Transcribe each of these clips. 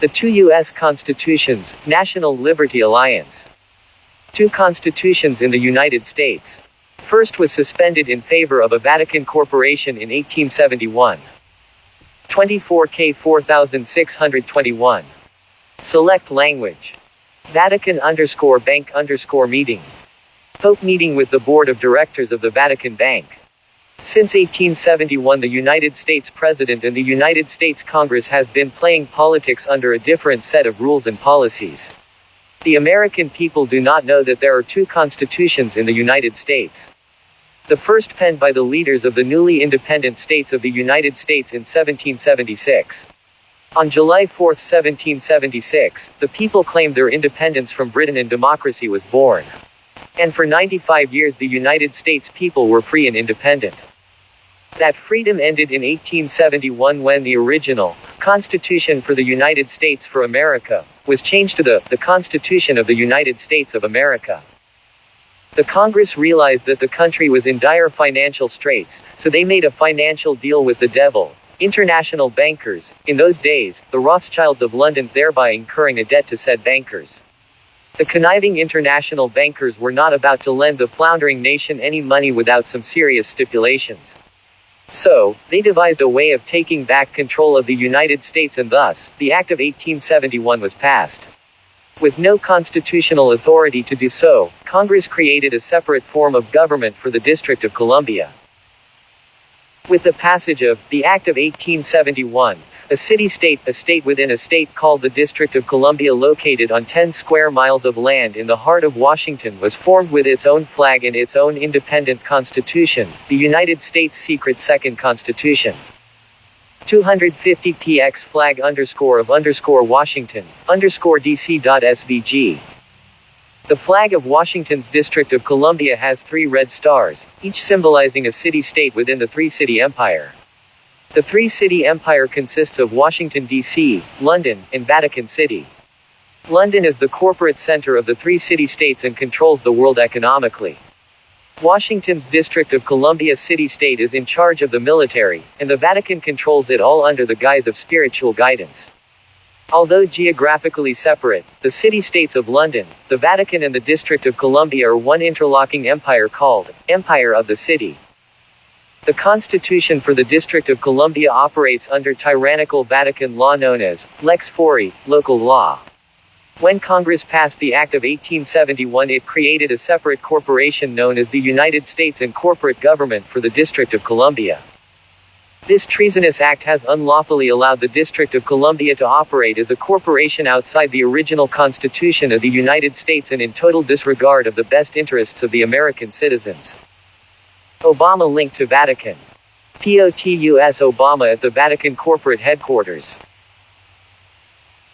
The two U.S. constitutions, National Liberty Alliance. Two constitutions in the United States. First was suspended in favor of a Vatican corporation in 1871. 24K 4621. Select language. Vatican_Bank_meeting. Pope meeting with the Board of Directors of the Vatican Bank. Since 1871, the United States President and the United States Congress has been playing politics under a different set of rules and policies. The American people do not know that there are two constitutions in the United States. The first penned by the leaders of the newly independent states of the United States in 1776. On July 4, 1776, the people claimed their independence from Britain and democracy was born. And for 95 years the United States people were free and independent. That freedom ended in 1871 when the original Constitution for the United States for America was changed to the Constitution of the United States of America. The Congress realized that the country was in dire financial straits, so they made a financial deal with the devil, international bankers, in those days, the Rothschilds of London, thereby incurring a debt to said bankers. The conniving international bankers were not about to lend the floundering nation any money without some serious stipulations. So, they devised a way of taking back control of the United States, and thus, the Act of 1871 was passed. With no constitutional authority to do so, Congress created a separate form of government for the District of Columbia. With the passage of the Act of 1871, a city-state, a state within a state called the District of Columbia, located on 10 square miles of land in the heart of Washington, was formed with its own flag and its own independent constitution, the United States Secret Second Constitution. 250 px flag _of_Washington, _DC.SVG. The flag of Washington's District of Columbia has 3 red stars, each symbolizing a city-state within the three-city empire. The three-city empire consists of Washington, D.C., London, and Vatican City. London is the corporate center of the three city-states and controls the world economically. Washington's District of Columbia city-state is in charge of the military, and the Vatican controls it all under the guise of spiritual guidance. Although geographically separate, the city-states of London, the Vatican and the District of Columbia are one interlocking empire called Empire of the City. The Constitution for the District of Columbia operates under tyrannical Vatican law known as Lex Fori, local law. When Congress passed the Act of 1871, it created a separate corporation known as the United States and Corporate Government for the District of Columbia. This treasonous act has unlawfully allowed the District of Columbia to operate as a corporation outside the original Constitution of the United States and in total disregard of the best interests of the American citizens. Obama linked to Vatican. POTUS Obama at the Vatican corporate headquarters.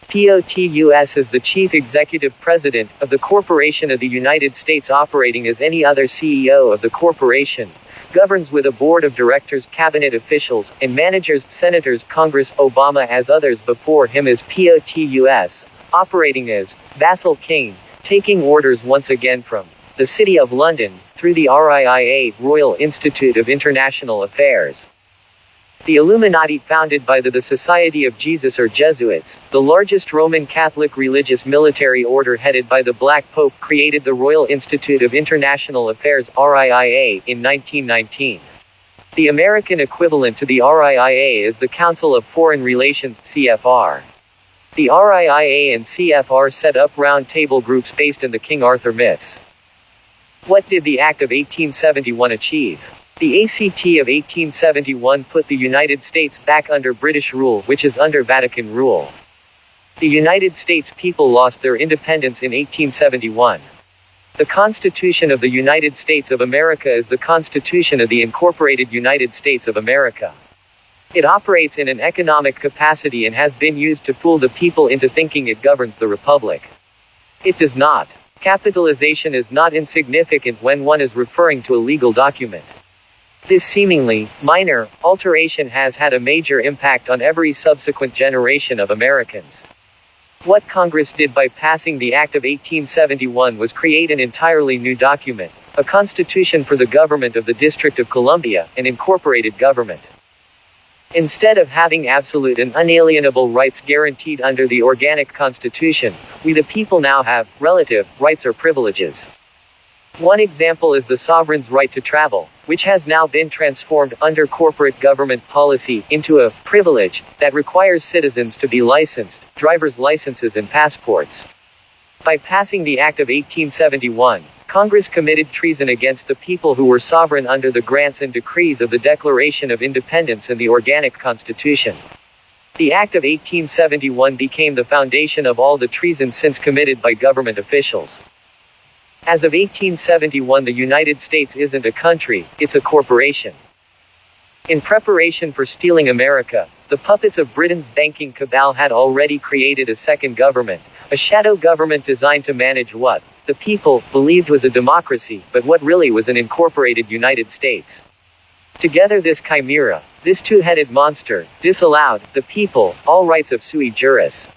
POTUS is the chief executive president of the Corporation of the United States, operating as any other CEO of the corporation, governs with a board of directors, cabinet officials, and managers, senators, Congress. Obama, as others before him, as POTUS, operating as vassal king, taking orders once again from the City of London, through the RIIA, Royal Institute of International Affairs. The Illuminati, founded by the Society of Jesus or Jesuits, the largest Roman Catholic religious military order headed by the Black Pope, created the Royal Institute of International Affairs, RIIA, in 1919. The American equivalent to the RIIA is the Council of Foreign Relations, CFR. The RIIA and CFR set up round-table groups based on the King Arthur myths. What did the Act of 1871 achieve? The ACT of 1871 put the United States back under British rule, which is under Vatican rule. The United States people lost their independence in 1871. The Constitution of the United States of America is the Constitution of the Incorporated United States of America. It operates in an economic capacity and has been used to fool the people into thinking it governs the Republic. It does not. Capitalization is not insignificant when one is referring to a legal document. This seemingly minor alteration has had a major impact on every subsequent generation of Americans. What Congress did by passing the Act of 1871 was create an entirely new document, a constitution for the government of the District of Columbia, an incorporated government. Instead of having absolute and unalienable rights guaranteed under the organic constitution, we the people now have relative rights or privileges. One example is the sovereign's right to travel, which has now been transformed under corporate government policy into a privilege that requires citizens to be licensed, driver's licenses and passports. By passing the Act of 1871, Congress committed treason against the people who were sovereign under the grants and decrees of the Declaration of Independence and the Organic Constitution. The Act of 1871 became the foundation of all the treason since committed by government officials. As of 1871, the United States isn't a country, it's a corporation. In preparation for stealing America, the puppets of Britain's banking cabal had already created a second government, a shadow government designed to manage what the people believed was a democracy, but what really was an incorporated United States. Together this chimera, this two-headed monster, disallowed the people all rights of sui juris.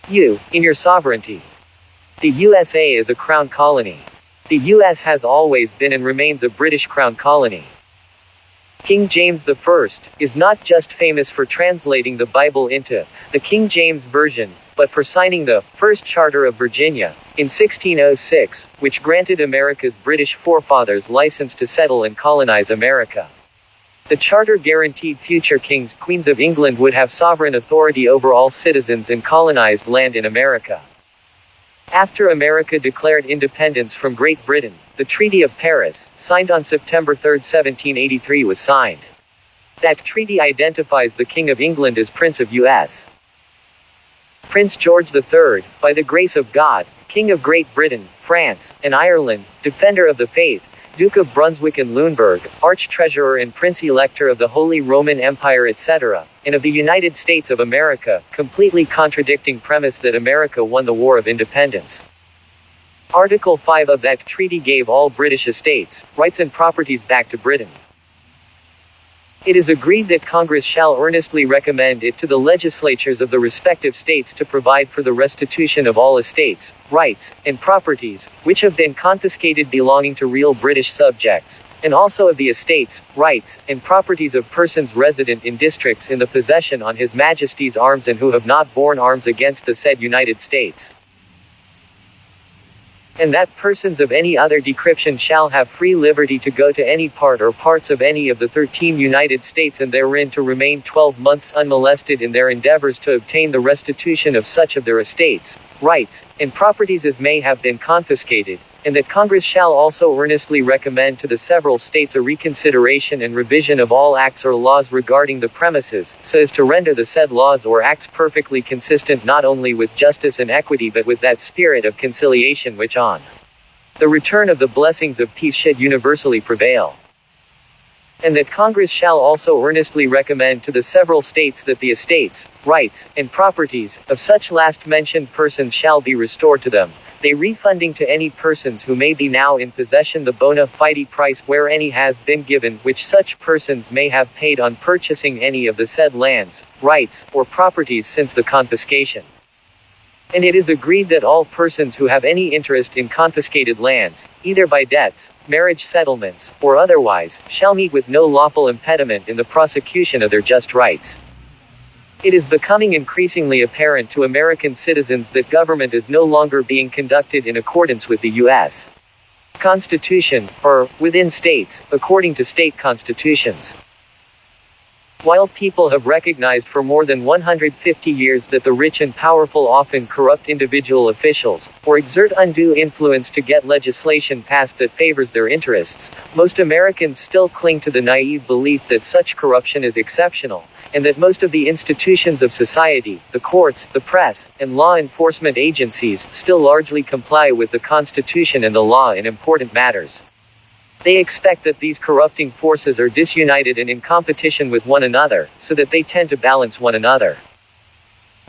You, in your sovereignty. The USA is a crown colony. The US has always been and remains a British crown colony. King James I is not just famous for translating the Bible into the King James Version, but for signing the First Charter of Virginia in 1606, which granted America's British forefathers license to settle and colonize America. The charter guaranteed future kings, queens of England would have sovereign authority over all citizens and colonized land in America. After America declared independence from Great Britain, the Treaty of Paris, signed on September 3, 1783 was signed. That treaty identifies the King of England as Prince of U.S. Prince George III, by the grace of God, King of Great Britain, France, and Ireland, Defender of the Faith, Duke of Brunswick and Lüneburg, Arch-Treasurer and Prince-Elector of the Holy Roman Empire etc., and of the United States of America, completely contradicting premise that America won the War of Independence. Article 5 of that treaty gave all British estates, rights and properties back to Britain. It is agreed that Congress shall earnestly recommend it to the legislatures of the respective states to provide for the restitution of all estates, rights, and properties, which have been confiscated belonging to real British subjects, and also of the estates, rights, and properties of persons resident in districts in the possession on His Majesty's arms and who have not borne arms against the said United States. And that persons of any other decryption shall have free liberty to go to any part or parts of any of the 13 United States and therein to remain 12 months unmolested in their endeavors to obtain the restitution of such of their estates, rights, and properties as may have been confiscated, and that Congress shall also earnestly recommend to the several states a reconsideration and revision of all acts or laws regarding the premises, so as to render the said laws or acts perfectly consistent not only with justice and equity but with that spirit of conciliation which on the return of the blessings of peace should universally prevail. And that Congress shall also earnestly recommend to the several states that the estates, rights, and properties of such last mentioned persons shall be restored to them, they refunding to any persons who may be now in possession the bona fide price where any has been given which such persons may have paid on purchasing any of the said lands, rights, or properties since the confiscation. And it is agreed that all persons who have any interest in confiscated lands, either by debts, marriage settlements, or otherwise, shall meet with no lawful impediment in the prosecution of their just rights. It is becoming increasingly apparent to American citizens that government is no longer being conducted in accordance with the U.S. Constitution, or, within states, according to state constitutions. While people have recognized for more than 150 years that the rich and powerful often corrupt individual officials, or exert undue influence to get legislation passed that favors their interests, most Americans still cling to the naive belief that such corruption is exceptional, and that most of the institutions of society, the courts, the press, and law enforcement agencies, still largely comply with the Constitution and the law in important matters. They expect that these corrupting forces are disunited and in competition with one another, so that they tend to balance one another.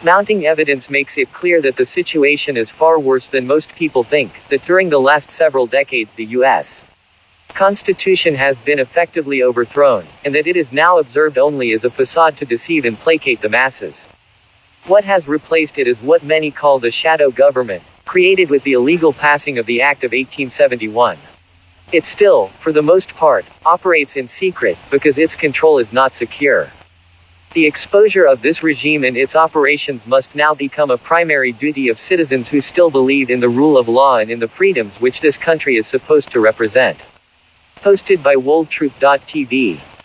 Mounting evidence makes it clear that the situation is far worse than most people think, that during the last several decades the U.S. Constitution has been effectively overthrown, and that it is now observed only as a facade to deceive and placate the masses. What has replaced it is what many call the shadow government, created with the illegal passing of the Act of 1871. It still, for the most part, operates in secret, because its control is not secure. The exposure of this regime and its operations must now become a primary duty of citizens who still believe in the rule of law and in the freedoms which this country is supposed to represent. Posted by WorldTruth.tv.